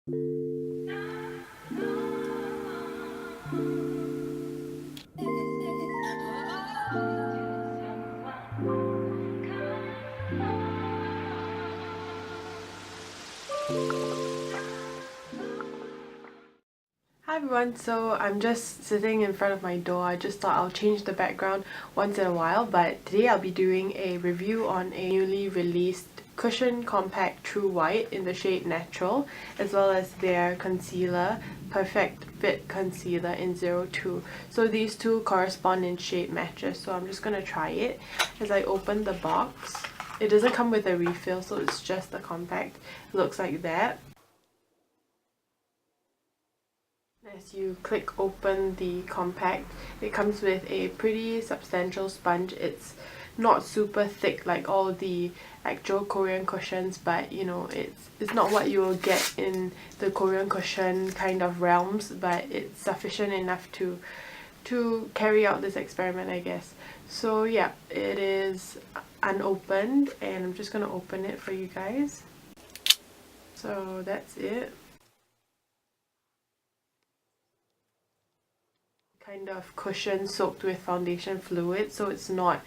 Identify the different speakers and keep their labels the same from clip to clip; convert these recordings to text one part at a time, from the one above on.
Speaker 1: Hi everyone, so I'm just sitting in front of my door. I just thought I'll change the background once in a while, but today I'll be doing a review on a newly released Cushion Compact True White in the shade Natural, as well as their concealer, Perfect Fit Concealer in 02. So these two correspond in shade matches, so I'm just going to try it. As I open the box, it doesn't come with a refill, so it's just the compact. It looks like that. As you click open the compact, it comes with a pretty substantial sponge. It's not super thick like all the actual Korean cushions, but you know, it's not what you will get in the Korean cushion kind of realms, but it's sufficient enough to carry out this experiment, I guess. So yeah, it is unopened, and I'm just gonna open it for you guys. So that's it. Kind of cushion soaked with foundation fluid, so it's not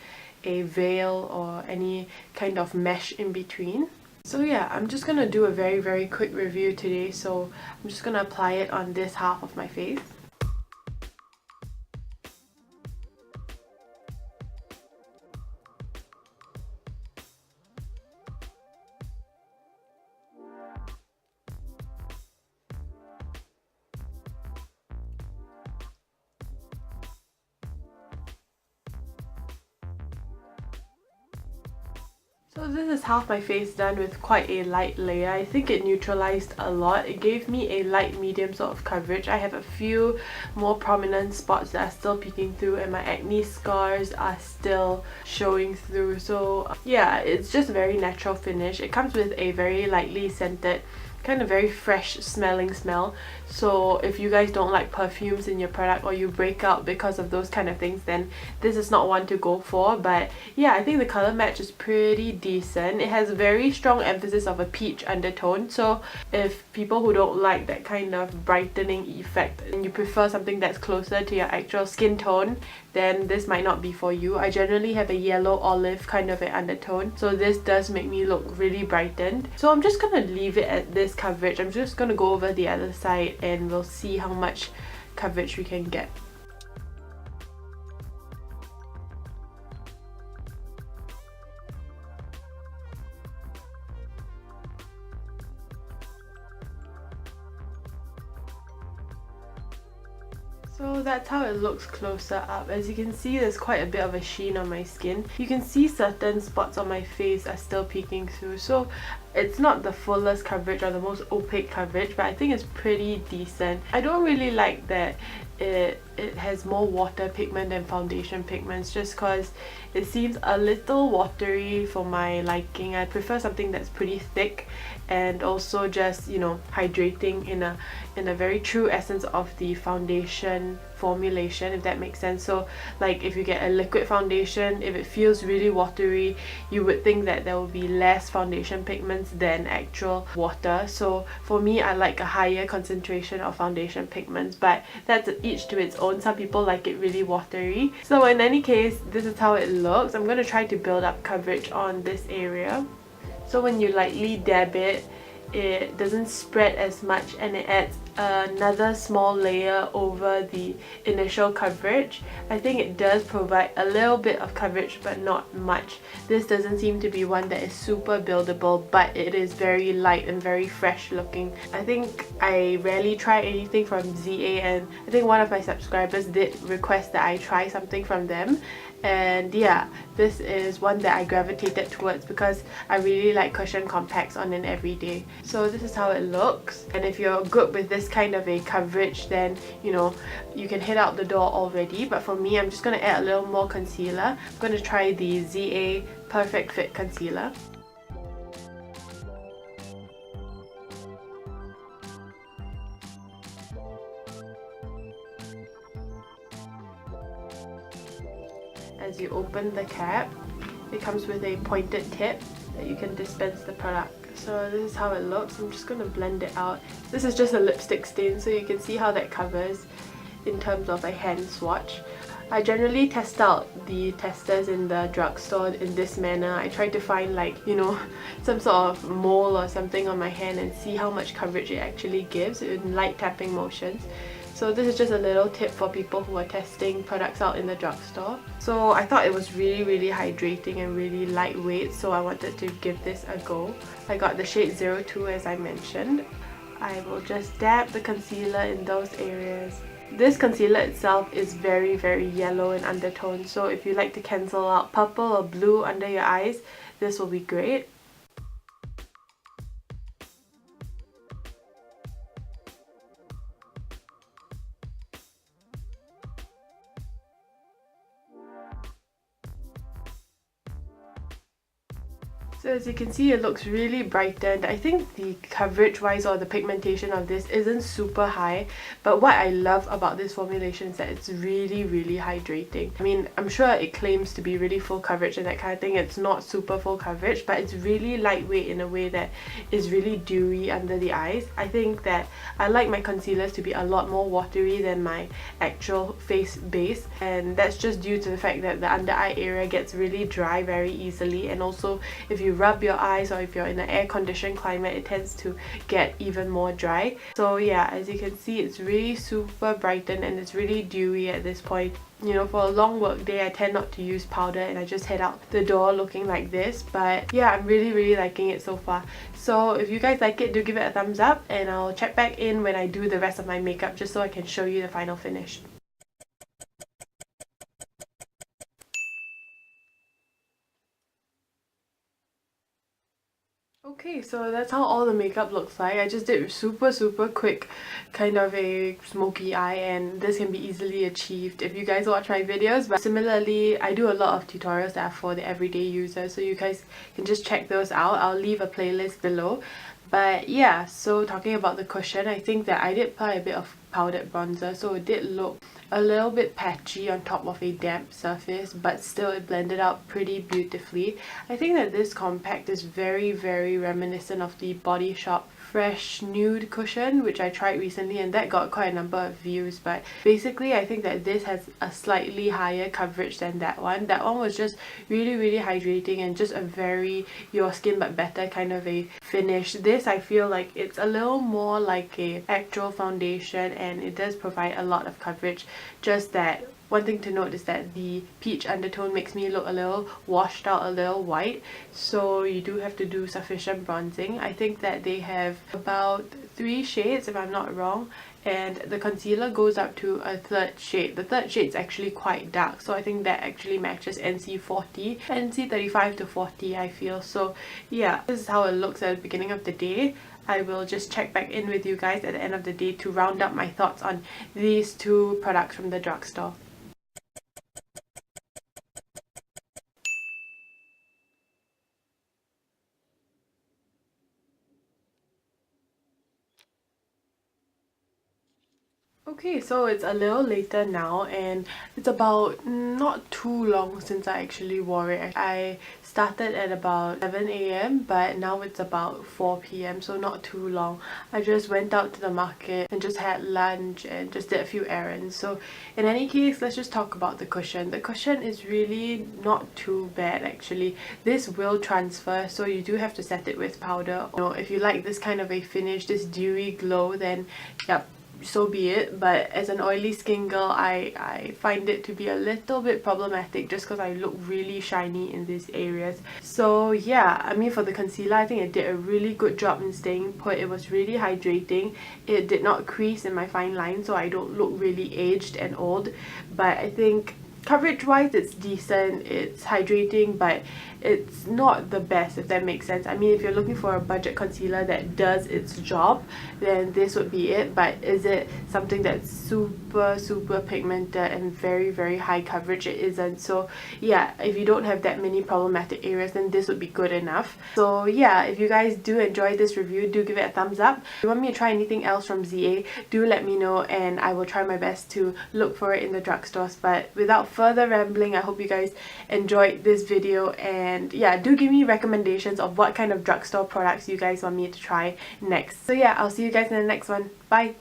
Speaker 1: a veil or any kind of mesh in between. So yeah, I'm just gonna do a very quick review today, so I'm just gonna apply it on this half of my face. So this is half my face done with quite a light layer. I think it neutralized a lot. It gave me a light medium sort of coverage. I have a few more prominent spots that are still peeking through, and my acne scars are still showing through. So yeah, it's just a very natural finish. It comes with a very lightly scented, kind of very fresh smelling smell. So if you guys don't like perfumes in your product, or you break out because of those kind of things, then this is not one to go for. But yeah, I think the color match is pretty decent. It has a very strong emphasis of a peach undertone, so if people who don't like that kind of brightening effect and you prefer something that's closer to your actual skin tone, then this might not be for you. I generally have a yellow olive kind of an undertone, so this does make me look really brightened. So I'm just gonna leave it at this coverage. I'm just gonna go over the other side and we'll see how much coverage we can get. So that's how it looks closer up. As you can see, there's quite a bit of a sheen on my skin. You can see certain spots on my face are still peeking through. So it's not the fullest coverage or the most opaque coverage, but I think it's pretty decent. I don't really like that it has more water pigment than foundation pigments, just because it seems a little watery for my liking. I prefer something that's pretty thick and also just, you know, hydrating in a very true essence of the foundation formulation, if that makes sense. So like if you get a liquid foundation, if it feels really watery, you would think that there will be less foundation pigments than actual water. So for me, I like a higher concentration of foundation pigments, but that's each to its own. Some people like it really watery. So in any case, this is how it looks. I'm going to try to build up coverage on this area. So when you lightly dab it, it doesn't spread as much, and it adds another small layer over the initial coverage. I think it does provide a little bit of coverage, but not much. This doesn't seem to be one that is super buildable, but it is very light and very fresh looking. I think I rarely try anything from ZA, and I think one of my subscribers did request that I try something from them. And yeah, this is one that I gravitated towards because I really like cushion compacts on an everyday. So this is how it looks, and if you're good with this kind of a coverage, then you know you can head out the door already. But for me, I'm just going to add a little more concealer. I'm going to try the ZA Perfect Fit Concealer. As you open the cap, it comes with a pointed tip that you can dispense the product. So this is how it looks. I'm just going to blend it out. This is just a lipstick stain, so you can see how that covers in terms of a hand swatch. I generally test out the testers in the drugstore in this manner. I try to find, like, you know, some sort of mole or something on my hand and see how much coverage it actually gives in light tapping motions. So this is just a little tip for people who are testing products out in the drugstore. So I thought it was really hydrating and really lightweight, so I wanted to give this a go. I got the shade 02 as I mentioned. I will just dab the concealer in those areas. This concealer itself is very yellow in undertone, so if you like to cancel out purple or blue under your eyes, this will be great. So as you can see, it looks really brightened. I think the coverage wise or the pigmentation of this isn't super high, but what I love about this formulation is that it's really hydrating. I mean, I'm sure it claims to be really full coverage and that kind of thing. It's not super full coverage, but it's really lightweight in a way that is really dewy under the eyes. I think that I like my concealers to be a lot more watery than my actual face base, and that's just due to the fact that the under eye area gets really dry very easily, and also if you rub your eyes or if you're in an air-conditioned climate, it tends to get even more dry. So yeah, as you can see, it's really super brightened and it's really dewy at this point. You know, for a long work day, I tend not to use powder and I just head out the door looking like this. But yeah, I'm really liking it so far. So if you guys like it, do give it a thumbs up, and I'll check back in when I do the rest of my makeup just so I can show you the final finish. Okay, so that's how all the makeup looks like. I just did super quick kind of a smoky eye, and this can be easily achieved if you guys watch my videos. But similarly, I do a lot of tutorials that are for the everyday user, so you guys can just check those out. I'll leave a playlist below. But yeah, so talking about the cushion, I think that I did apply a bit of powdered bronzer, so it did look a little bit patchy on top of a damp surface, but still it blended out pretty beautifully. I think that this compact is very reminiscent of the Body Shop Fresh Nude cushion, which I tried recently, and that got quite a number of views. But basically, I think that this has a slightly higher coverage than that one. That one was just really hydrating and just a very your skin but better kind of a finish. This, I feel like it's a little more like a actual foundation, and it does provide a lot of coverage. Just that one thing to note is that the peach undertone makes me look a little washed out, a little white, so you do have to do sufficient bronzing. I think that they have about 3 shades if I'm not wrong, and the concealer goes up to a 3rd shade. The 3rd shade is actually quite dark, so I think that actually matches NC40, NC35 to 40 I feel. So yeah, this is how it looks at the beginning of the day. I will just check back in with you guys at the end of the day to round up my thoughts on these 2 products from the drugstore. Okay, so it's a little later now, and it's about not too long since I actually wore it. I started at about 11 AM, but now it's about 4 PM, so not too long. I just went out to the market and just had lunch and just did a few errands. So in any case, let's just talk about the cushion. The cushion is really not too bad actually. This will transfer, so you do have to set it with powder. You know, if you like this kind of a finish, this dewy glow, then yep, so be it. But as an oily skin girl, I find it to be a little bit problematic just because I look really shiny in these areas. So yeah, I mean, for the concealer, I think it did a really good job in staying put. It was really hydrating. It did not crease in my fine line, so I don't look really aged and old. But I think coverage wise, it's decent, it's hydrating, but it's not the best, if that makes sense. I mean, if you're looking for a budget concealer that does its job, then this would be it. But is it something that's super pigmented and very high coverage? It isn't. So yeah, if you don't have that many problematic areas, then this would be good enough. So yeah, if you guys do enjoy this review, do give it a thumbs up. If you want me to try anything else from ZA, do let me know, and I will try my best to look for it in the drugstores. But without further rambling, I hope you guys enjoyed this video, and and yeah, do give me recommendations of what kind of drugstore products you guys want me to try next. So yeah, I'll see you guys in the next one. Bye!